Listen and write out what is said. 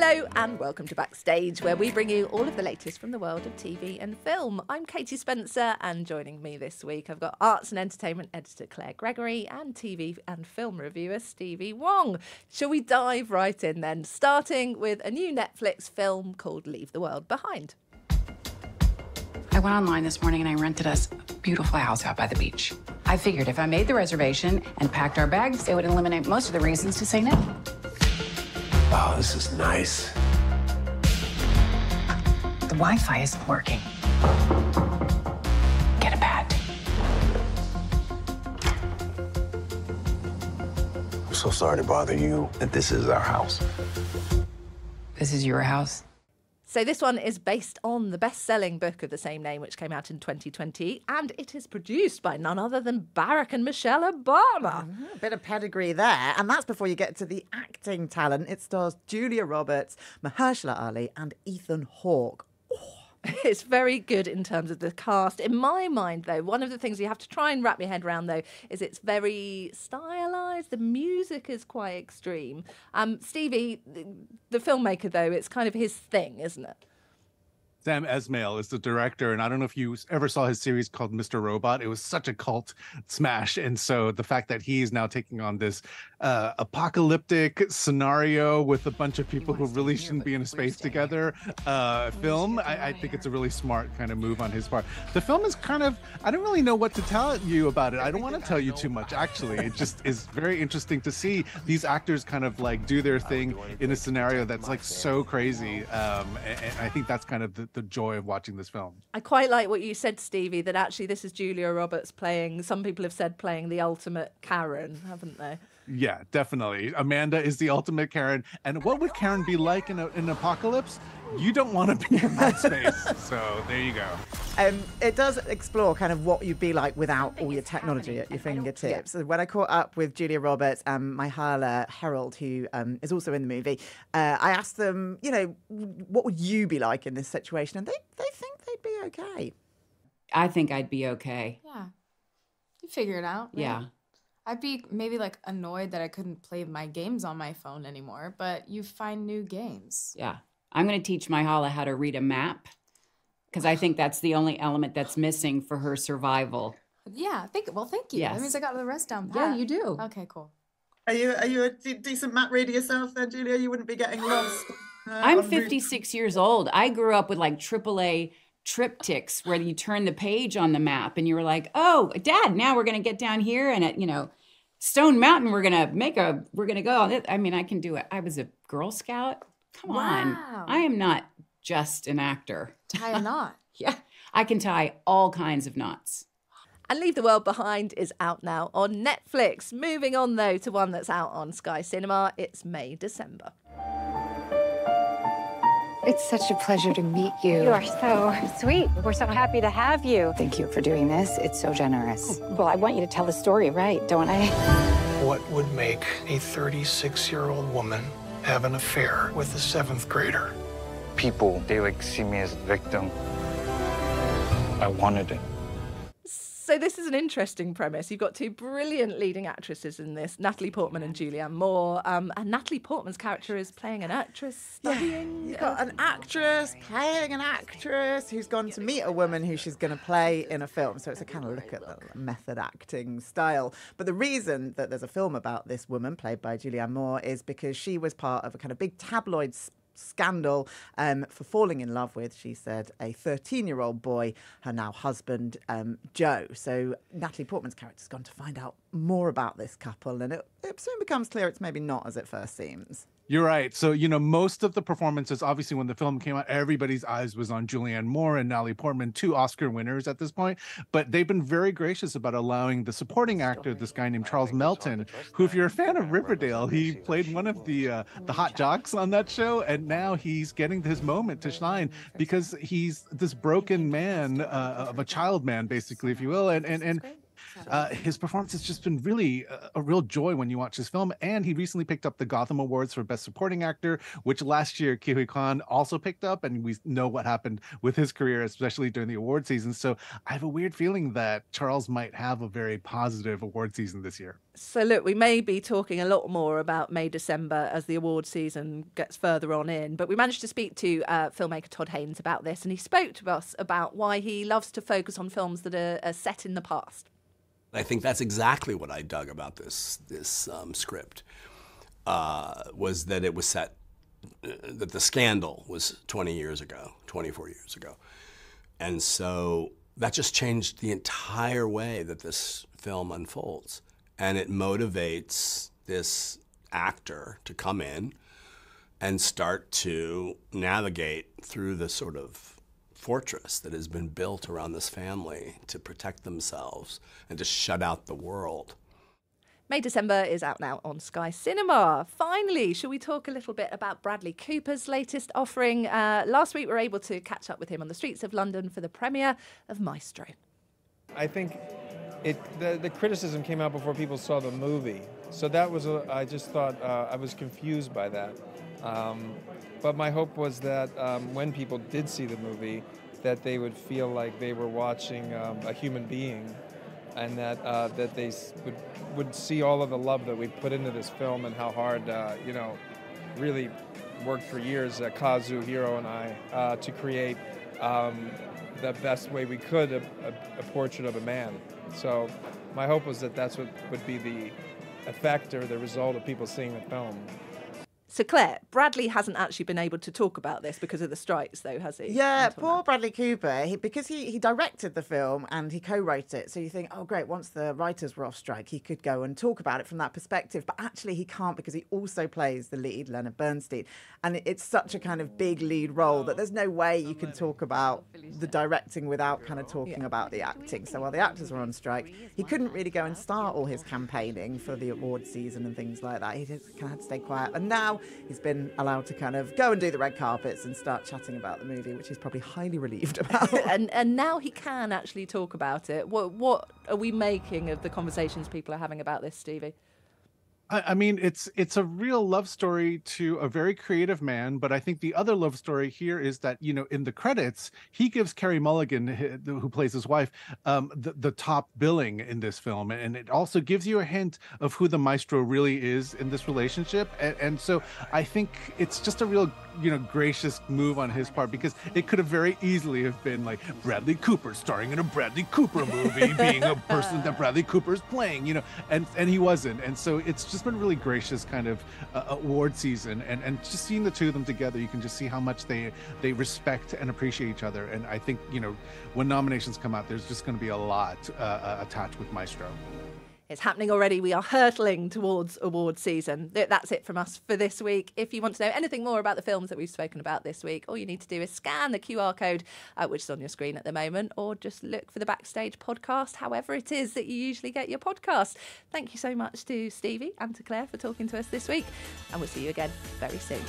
Hello and welcome to Backstage, where we bring you all of the latest from the world of TV and film. I'm Katie Spencer, and joining me this week I've got arts and entertainment editor Claire Gregory and TV and film reviewer Stevie Wong. Shall we dive right in then, starting with a new Netflix film called Leave the World Behind. I went online this morning and I rented us a beautiful house out by the beach. I figured if I made the reservation and packed our bags, it would eliminate most of the reasons to say no. Oh, this is nice. The Wi-Fi isn't working. Get a pad. I'm so sorry to bother you, that this is our house. This is your house? So this one is based on the best-selling book of the same name, which came out in 2020, and it is produced by none other than Barack and Michelle Obama. A bit of pedigree there, and that's before you get to the acting talent. It stars Julia Roberts, Mahershala Ali, and Ethan Hawke. It's very good in terms of the cast. In my mind, though, one of the things you have to try and wrap your head around, though, is it's very stylised. The music is quite extreme. Stevie, the filmmaker, though, it's kind of his thing, isn't it? Sam Esmail is the director, and I don't know if you ever saw his series called Mr. Robot. It was such a cult smash, and so the fact that he is now taking on this apocalyptic scenario with a bunch of people who really shouldn't be in a space together film, I think it's a really smart kind of move on his part. The film is kind of, I don't really know what to tell you about it. I don't want to tell you too much, actually. It just is very interesting to see these actors kind of like do their thing in a scenario that's like so crazy, and I think that's kind of the joy of watching this film. I quite like what you said, Stevie, that actually this is Julia Roberts playing, some people have said playing the ultimate Karen, haven't they? Yeah, definitely. Amanda is the ultimate Karen. And what would Karen be like in an apocalypse? You don't want to be in that space. So there you go. It does explore kind of what you'd be like without all your technology at your fingertips. So when I caught up with Julia Roberts and Myhala Herald, who is also in the movie, I asked them, you know, what would you be like in this situation? And they think they'd be okay. I think I'd be okay. Yeah. You figure it out. Right? Yeah. I'd be maybe like annoyed that I couldn't play my games on my phone anymore, but you find new games. Yeah. I'm going to teach Myhala how to read a map because I think that's the only element that's missing for her survival. Yeah. Thank you. Yes. That means I got the rest down pat. Yeah, you do. Okay, cool. Are you a decent map reader yourself then, Julia? You wouldn't be getting lost. I'm 56 years old. I grew up with like AAA triptychs where you turn the page on the map and you were like, oh, Dad, now we're going to get down here and at, Stone Mountain, we're going to go. I mean, I can do it. I was a Girl Scout. Come on. I am not just an actor. Tie a knot. Yeah. I can tie all kinds of knots. And Leave the World Behind is out now on Netflix. Moving on, though, to one that's out on Sky Cinema. It's May-December. It's such a pleasure to meet you. You are so sweet. We're so happy to have you. Thank you for doing this. It's so generous. Well, I want you to tell the story right, don't I? What would make a 36-year-old woman have an affair with a 7th grader? People, they see me as a victim. I wanted it. So this is an interesting premise. You've got two brilliant leading actresses in this, Natalie Portman and Julianne Moore. And Natalie Portman's character is playing an actress studying. Yeah, you've got an actress playing an actress who's gone to meet a woman who she's going to play in a film. So it's a kind of look at the method acting style. But the reason that there's a film about this woman, played by Julianne Moore, is because she was part of a kind of big tabloid scandal for falling in love with, she said, a 13-year-old boy, her now husband, Joe. So Natalie Portman's character's gone to find out more about this couple, and it soon becomes clear it's maybe not as it first seems. You're right. So, most of the performances, obviously, when the film came out, everybody's eyes was on Julianne Moore and Natalie Portman, 2 Oscar winners at this point. But they've been very gracious about allowing the supporting actor, this guy named Charles Melton, who, if you're a fan of Riverdale, he played one of the hot jocks on that show. And now he's getting his moment to shine because he's this broken man, of a child man, basically, if you will. And His performance has just been really a real joy when you watch his film. And he recently picked up the Gotham Awards for Best Supporting Actor, which last year Ke Huy Quan also picked up. And we know what happened with his career, especially during the award season. So I have a weird feeling that Charles might have a very positive award season this year. So look, we may be talking a lot more about May, December as the award season gets further on in, but we managed to speak to filmmaker Todd Haynes about this, and he spoke to us about why he loves to focus on films that are set in the past. I think that's exactly what I dug about this script, was that it was set, that the scandal was 24 years ago. And so that just changed the entire way that this film unfolds. And it motivates this actor to come in and start to navigate through the sort of fortress that has been built around this family to protect themselves and to shut out the world. May December is out now on Sky Cinema. Finally, shall we talk a little bit about Bradley Cooper's latest offering? Last week we were able to catch up with him on the streets of London for the premiere of Maestro. I think the criticism came out before people saw the movie. So that was, I just thought, I was confused by that. But my hope was that when people did see the movie, that they would feel like they were watching a human being, and that they would see all of the love that we put into this film and how hard, really worked for years, Kazu, Hiro, and I, to create the best way we could a portrait of a man. So my hope was that that's what would be the effect or the result of people seeing the film. So Claire, Bradley hasn't actually been able to talk about this because of the strikes, though, has he? Yeah, poor Bradley Cooper, because he directed the film and he co-wrote it. So you think, oh, great, once the writers were off strike, he could go and talk about it from that perspective. But actually he can't, because he also plays the lead, Leonard Bernstein. And it's such a kind of big lead role that there's no way you can talk about the directing without kind of talking about the acting. So while the actors were on strike, he couldn't really go and start all his campaigning for the award season and things like that. He just kind of had to stay quiet. And now he's been allowed to kind of go and do the red carpets and start chatting about the movie, which he's probably highly relieved about. and now he can actually talk about it. What are we making of the conversations people are having about this, Stevie? I mean, it's a real love story to a very creative man, but I think the other love story here is that, in the credits, he gives Carey Mulligan, who plays his wife, the top billing in this film. And it also gives you a hint of who the maestro really is in this relationship. And so I think it's just a real, gracious move on his part, because it could have very easily have been like Bradley Cooper starring in a Bradley Cooper movie, being a person that Bradley Cooper is playing, and he wasn't. And so it's just been really gracious kind of award season, and just seeing the two of them together, you can just see how much they respect and appreciate each other. And I think when nominations come out, there's just going to be a lot attached with Maestro. It's happening already. We are hurtling towards award season. That's it from us for this week. If you want to know anything more about the films that we've spoken about this week, all you need to do is scan the QR code, which is on your screen at the moment, or just look for the Backstage podcast, however it is that you usually get your podcast. Thank you so much to Stevie and to Claire for talking to us this week, and we'll see you again very soon.